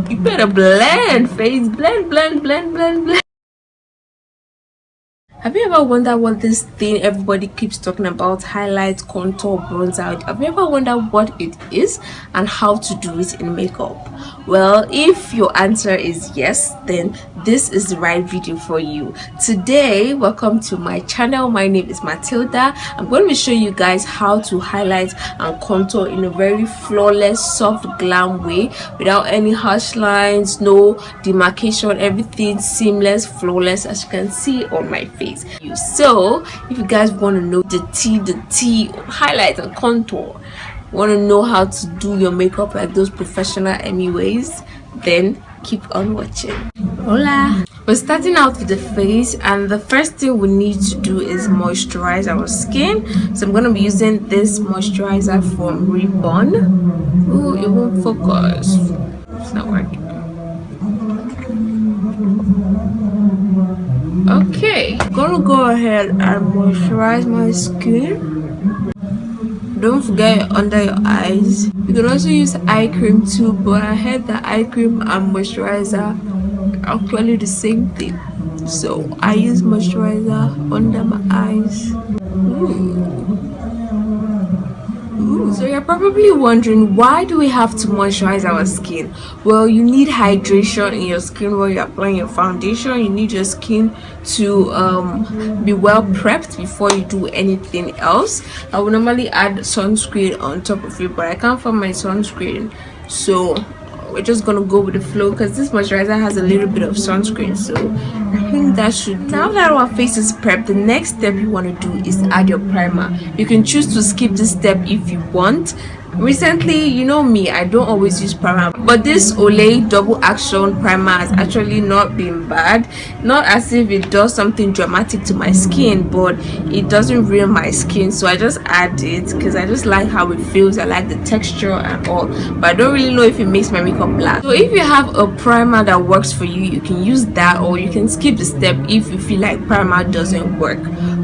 You better blend, face, blend, blend, blend, blend, blend. Have you ever wondered what this thing everybody keeps talking about, highlight, contour, bronzer? Have you ever wondered what it is and how to do it in makeup? Well, if your answer is yes, then this is the right video for you. Today, welcome to my channel. My name is Matilda. I'm going to show you guys how to highlight and contour in a very flawless, soft glam way without any harsh lines, no demarcation, everything seamless, flawless, as you can see on my face. So if you guys want to know the tea highlight and contour, want to know how to do your makeup like those professional anyways, then keep on watching. Hola, we're starting out with the face, and the first thing we need to do is moisturize our skin. So I'm going to be using this moisturizer from Ribbon. Oh, it won't focus, it's not working. Okay, I'm gonna go ahead and moisturize my skin. Don't forget under your eyes. You can also use eye cream too, but I heard that eye cream and moisturizer are actually the same thing, so I use moisturizer under my eyes. So you're probably wondering, why do we have to moisturize our skin? Well, you need hydration in your skin while you're applying your foundation. You need your skin to be well prepped before you do anything else. I would normally add sunscreen on top of it, but I can't find my sunscreen, so we're just gonna go with the flow because this moisturizer has a little bit of sunscreen, so I think that should do. Now that our face is prepped, the next step you want to do is add your primer. You can choose to skip this step if you want. Recently, you know me, I don't always use primer, but this Olay double action primer has actually not been bad. Not as if it does something dramatic to my skin, but it doesn't ruin my skin, so I just add it because I just like how it feels. I like the texture and all, but I don't really know if it makes my makeup black. So if you have a primer that works for you, you can use that, or you can skip the step if you feel like primer doesn't work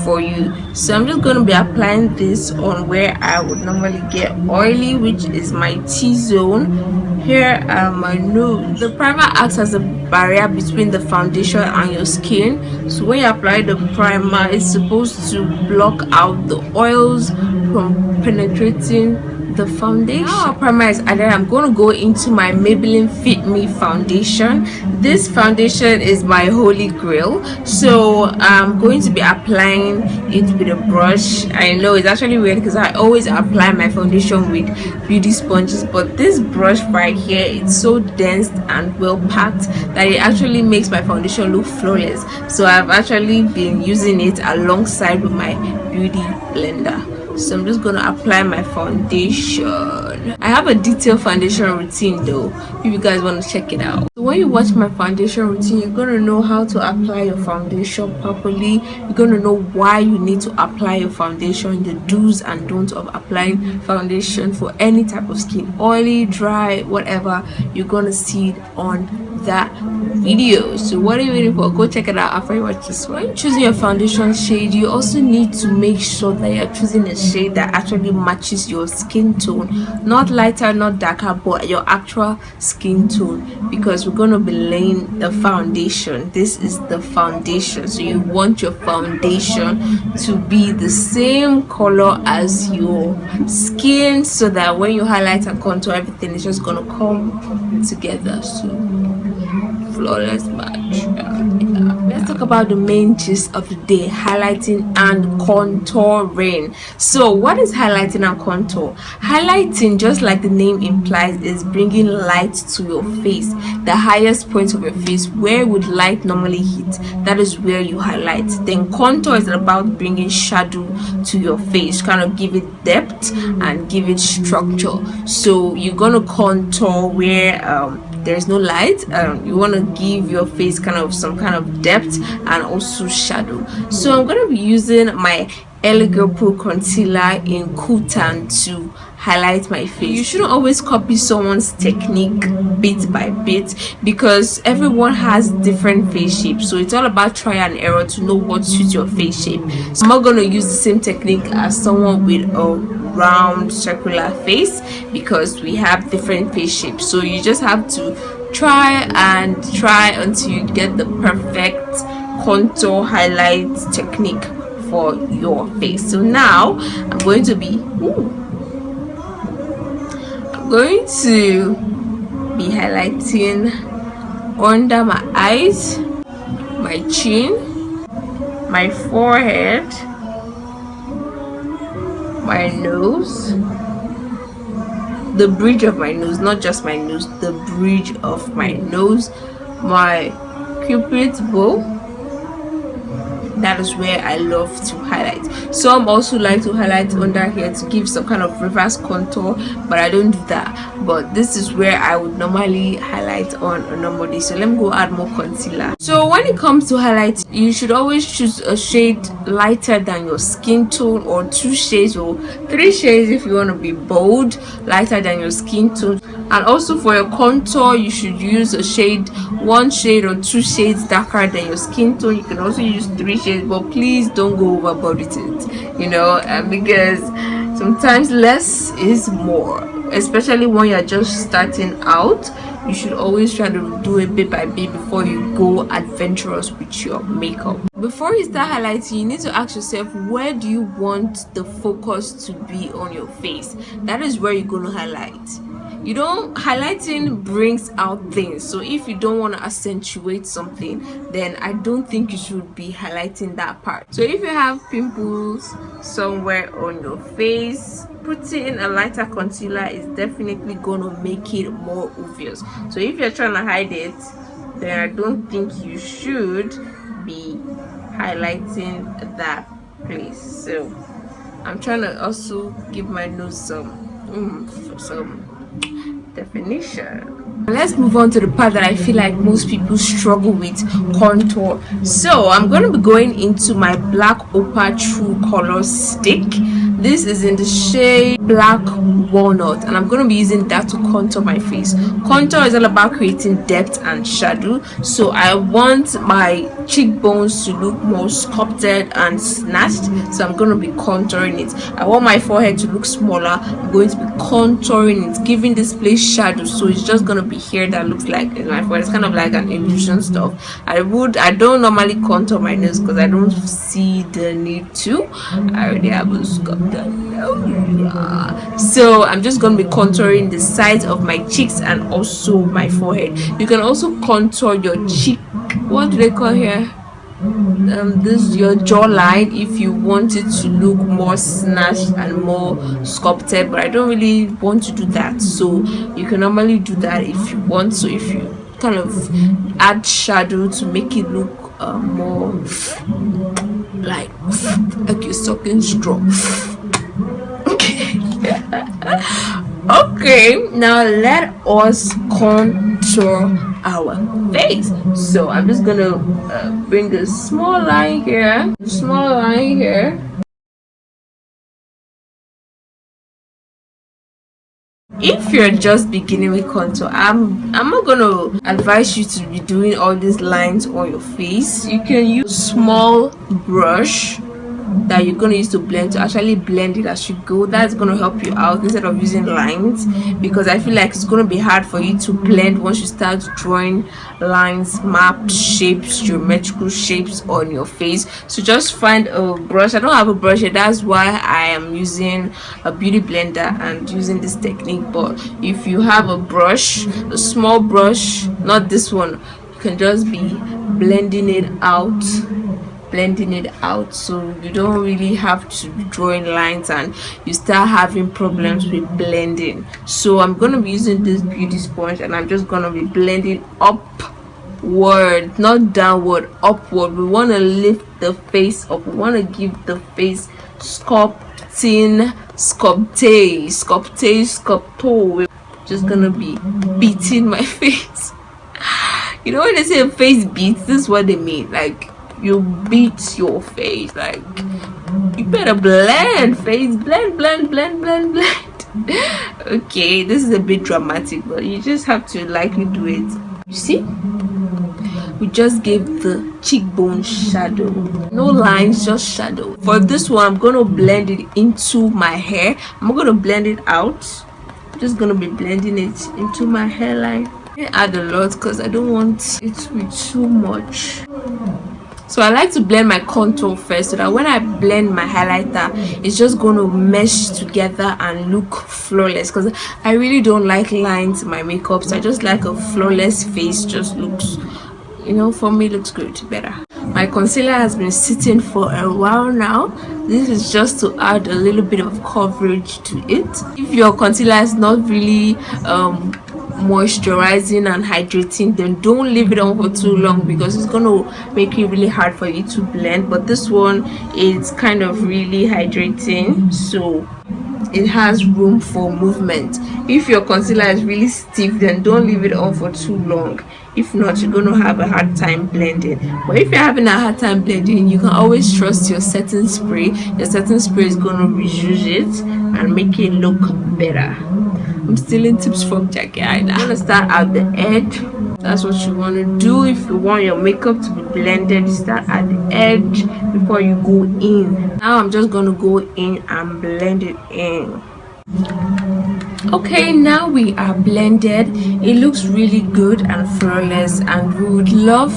for you. So I'm just going to be applying this on where I would normally get oily, which is my T-zone. Here are my nose. The primer acts as a barrier between the foundation and your skin, so when you apply the primer, it's supposed to block out the oils from penetrating the foundation. Now our primer is added, I'm going to go into my Maybelline Fit Me foundation. This foundation is my holy grail, so I'm going to be applying it with a brush. I know it's actually weird because I always apply my foundation with beauty sponges, but this brush right here, it's so dense and well packed that it actually makes my foundation look flawless. So I've actually been using it alongside with my beauty blender. So I'm just gonna apply my foundation. I have a detailed foundation routine though, if you guys want to check it out. So when you watch my foundation routine, you're gonna know how to apply your foundation properly. You're gonna know why you need to apply your foundation, the do's and don'ts of applying foundation for any type of skin, oily, dry, whatever. You're gonna see it on that video. So what are you waiting for? Go check it out after you watch this one. When choosing your foundation shade, you also need to make sure that you're choosing a shade that actually matches your skin tone, not lighter, not darker, but your actual skin tone, because we're going to be laying the foundation. This is the foundation, so you want your foundation to be the same color as your skin, so that when you highlight and contour, everything is just going to come together. So flawless match. Let's talk about the main gist of the day: highlighting and contouring. So what is highlighting and contour? Highlighting, just like the name implies, is bringing light to your face, the highest point of your face where would light normally hit. That is where you highlight. Then contour is about bringing shadow to your face, kind of give it depth and give it structure. So you're gonna contour where there's no light. You want to give your face kind of some kind of depth and also shadow. So I'm going to be using my Lagirl Pro concealer in Cool Tan to highlight my face. You shouldn't always copy someone's technique bit by bit, because everyone has different face shapes, so it's all about try and error to know what suits your face shape. So I'm not going to use the same technique as someone with a round circular face, because we have different face shapes. So you just have to try until you get the perfect contour highlight technique for your face. So now I'm going to be highlighting under my eyes, my chin, my forehead, my nose, the bridge of my nose, not just my nose, the bridge of my nose, my cupid's bow. That is where I love to highlight. Some also like to highlight under here to give some kind of reverse contour, but I don't do that. But this is where I would normally highlight on a normal day. So let me go add more concealer. So when it comes to highlight, you should always choose a shade lighter than your skin tone, or 2 shades or 3 shades if you want to be bold, lighter than your skin tone. And also for your contour, you should use a shade, 1 shade or 2 shades darker than your skin tone. You can also use 3 shades, but please don't go overboard with it, because sometimes less is more, especially when you're just starting out. You should always try to do it bit by bit before you go adventurous with your makeup. Before you start highlighting, you need to ask yourself, where do you want the focus to be on your face? That is where you're going to highlight. Highlighting brings out things. So if you don't want to accentuate something, then I don't think you should be highlighting that part. So if you have pimples somewhere on your face, putting a lighter concealer is definitely going to make it more obvious. So if you're trying to hide it, then I don't think you should be highlighting that place. So I'm trying to also give my nose some definition. Let's move on to the part that I feel like most people struggle with, contour. So I'm going to be going into my Blackopal True Color stick. This is in the shade Black Walnut, and I'm going to be using that to contour my face. Contour is all about creating depth and shadow, so I want my cheekbones to look more sculpted and snatched, so I'm going to be contouring it. I want my forehead to look smaller. I'm going to be contouring it, giving this place shadow, so it's just going to be here that looks like in my forehead. It's kind of like an illusion stuff. I don't normally contour my nose because I don't see the need to. I already have a sculpt. So I'm just going to be contouring the sides of my cheeks and also my forehead. You can also contour your cheek, what do they call here, this your jawline, if you want it to look more snatched and more sculpted, but I don't really want to do that. So you can normally do that if you want. So if you kind of add shadow to make it look more like you're sucking straw. Okay, now let us contour our face. So I'm just gonna bring a small line here, If you're just beginning with contour, I'm not gonna advise you to be doing all these lines on your face. You can use small brush that you're going to use to blend, to actually blend it as you go. That's going to help you out instead of using lines, because I feel like it's going to be hard for you to blend once you start drawing lines, mapped shapes, geometrical shapes on your face. So just find a brush. I don't have a brush here, that's why I am using a beauty blender and using this technique. But if you have a brush, a small brush, not this one, you can just be blending it out, so you don't really have to be drawing lines and you start having problems with blending. So I'm going to be using this beauty sponge and I'm just going to be blending upward, not downward, upward. We want to lift the face up, we want to give the face sculpting, we're just gonna be beating my face. You know when they say face beats, this is what they mean. Like, you beat your face, like you better blend, face blend. Okay, this is a bit dramatic, but you just have to likely do it. You see, we just gave the cheekbone shadow, no lines, just shadow. For this one, I'm gonna blend it into my hair. I'm not gonna blend it out, I'm just gonna be blending it into my hairline. add a lot because I don't want it to be too much. So I like to blend my contour first so that when I blend my highlighter, it's just going to mesh together and look flawless, because I really don't like lines in my makeup. So I just like a flawless face. Just looks, you know, for me looks good, better. My concealer has been sitting for a while now. This is just to add a little bit of coverage to it. If your concealer is not really moisturizing and hydrating, then don't leave it on for too long, because it's going to make it really hard for you to blend. But this one is kind of really hydrating, so it has room for movement. If your concealer is really stiff, then don't leave it on for too long. If not, you're going to have a hard time blending. But if you're having a hard time blending, you can always trust your setting spray. Your setting spray is going to reduce it and make it look better. I'm stealing tips from Jackie. I'm gonna start at the edge. That's what you want to do. If you want your makeup to be blended, you start at the edge before you go in. Now I'm just gonna go in and blend it in. Okay, now we are blended. It looks really good and flawless, and we would love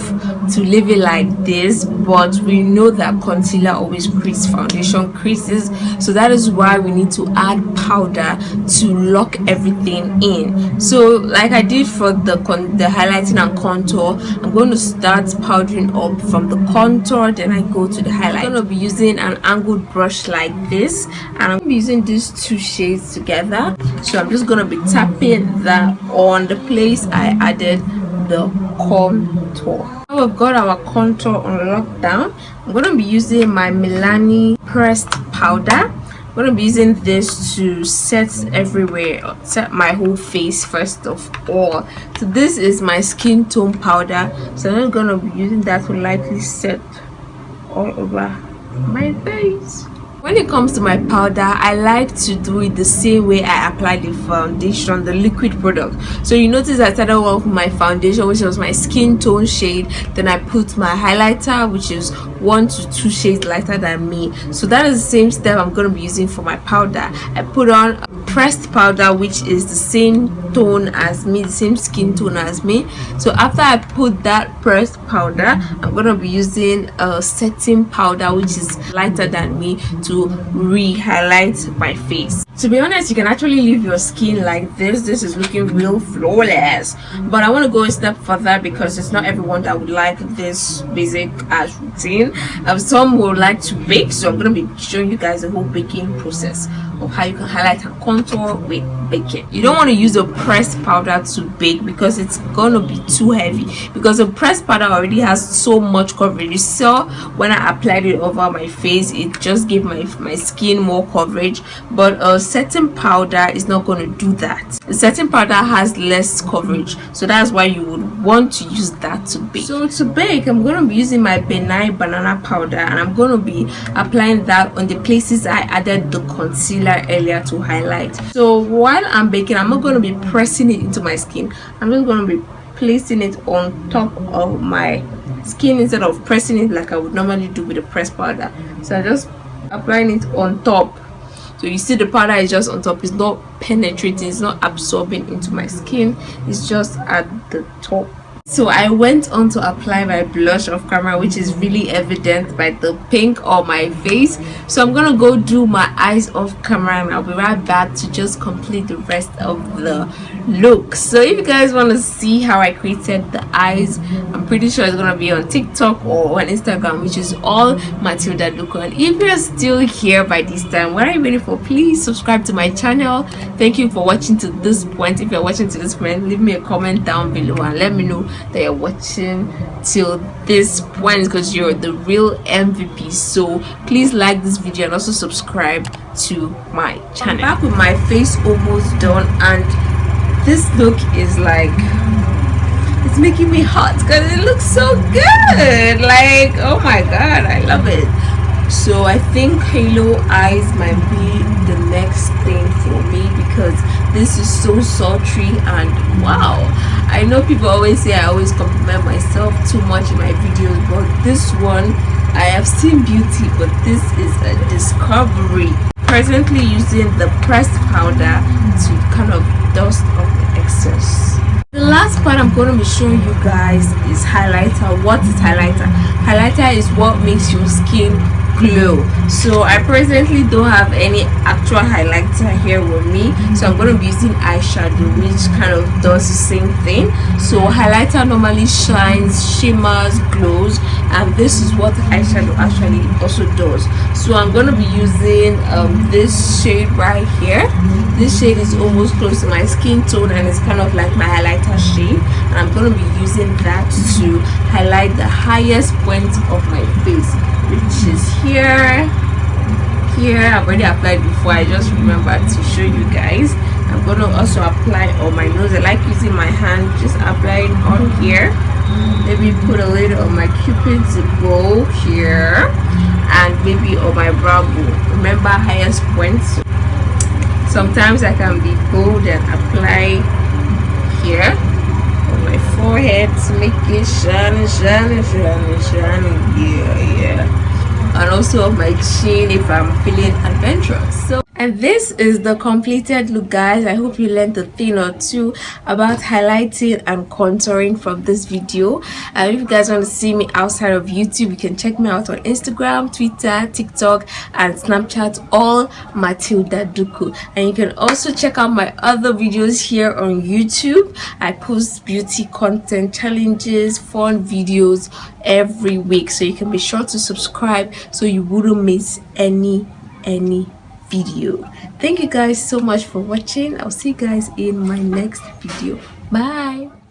to leave it like this, but we know that concealer always creases foundation creases, so that is why we need to add powder to lock everything in. So like I did for the highlighting and contour, I'm going to start powdering up from the contour, then I go to the highlight. I'm going to be using an angled brush like this, and I'm going to be using these two shades together. So I'm just gonna be tapping that on the place I added the contour. Now we've got our contour on lockdown. I'm gonna be using my Maybelline pressed powder. I'm gonna be using this to set everywhere, set my whole face first of all. So this is my skin tone powder, so I'm gonna be using that to lightly set all over my face. When it comes to my powder, I like to do it the same way I apply the foundation, the liquid product. So you notice I started off with my foundation, which was my skin tone shade. Then I put my highlighter, which is 1 to 2 shades lighter than me. So that is the same step I'm going to be using for my powder. I put on a pressed powder, which is the same tone as me, the same skin tone as me. So after I put that pressed powder, I'm going to be using a setting powder, which is lighter than me, to re-highlight my face. To be honest, you can actually leave your skin like this. This is looking real flawless, but I want to go a step further because it's not everyone that would like this basic as routine. Some would like to bake, so I'm going to be showing you guys the whole baking process of how you can highlight and contour with baking. You don't want to use a pressed powder to bake because it's gonna be too heavy, because the pressed powder already has so much coverage. You saw when I applied it over my face, it just gave my skin more coverage, but a setting powder is not going to do that. The setting powder has less coverage, so that's why you would want to use that to bake. So to bake, I'm going to be using my benign banana powder, and I'm going to be applying that on the places I added the concealer earlier to highlight. So while I'm baking, I'm not going to be pressing it into my skin. I'm just going to be placing it on top of my skin instead of pressing it like I would normally do with a pressed powder. So I'm just applying it on top. So you see the powder is just on top, it's not penetrating, it's not absorbing into my skin, it's just at the top. So I went on to apply my blush off camera, which is really evident by the pink on my face. So I'm gonna go do my eyes off camera, and I'll be right back to just complete the rest of the look. So if you guys want to see how I created the eyes, I'm pretty sure it's gonna be on TikTok or on Instagram, which is all Mathildaduku. And if you're still here by this time, what are you waiting for? Please subscribe to my channel. Thank you for watching to this point. If you're watching to this point, leave me a comment down below and let me know that you're watching till this point, because you're the real MVP. So please like this video and also subscribe to my channel. I'm back with my face almost done, and this look is like, it's making me hot because it looks so good. Like, oh my god, I love it. So I think halo eyes might be the next thing for me, because this is so sultry, and wow, I know people always say I always compliment myself too much in my videos, but this one, I have seen beauty, but this is a discovery. Presently using the pressed powder to kind of dust off the excess. The last part I'm going to be showing you guys is highlighter. What is highlighter? Highlighter is what makes your skin glow. So I presently don't have any actual highlighter here with me, so I'm going to be using eyeshadow, which kind of does the same thing. So highlighter normally shines, shimmers, glows, and this is what eyeshadow actually also does. So I'm going to be using this shade right here. This shade is almost close to my skin tone, and it's kind of like my highlighter shade, and I'm going to be using that to highlight the highest point of my face, which is here. I've already applied before, I just remembered to show you guys. I'm going to also apply on my nose. I like using my hand, just apply it on here, maybe put a little on my cupid's bow here, and maybe on my brow bone. Remember, highest points. Sometimes I can be bold and apply here on my forehead to make it shiny, yeah. And also on my chin if I'm feeling adventurous. So, and this is the completed look, guys. I hope you learned a thing or two about highlighting and contouring from this video. And if you guys want to see me outside of YouTube, you can check me out on Instagram, Twitter, TikTok, and Snapchat, all Mathildaduku. And you can also check out my other videos here on YouTube. I post beauty content, challenges, fun videos every week, so you can be sure to subscribe so you wouldn't miss any video. Thank you guys so much for watching. I'll see you guys in my next video. Bye.